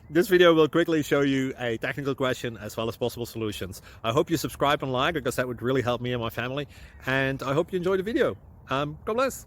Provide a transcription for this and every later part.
This video will quickly show you a technical question as well as possible solutions. I hope you subscribe and like, because that would really help me and my family. And I hope you enjoy the video. God bless.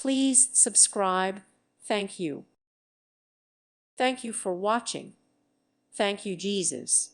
Please subscribe. Thank you. Thank you for watching. Thank you, Jesus.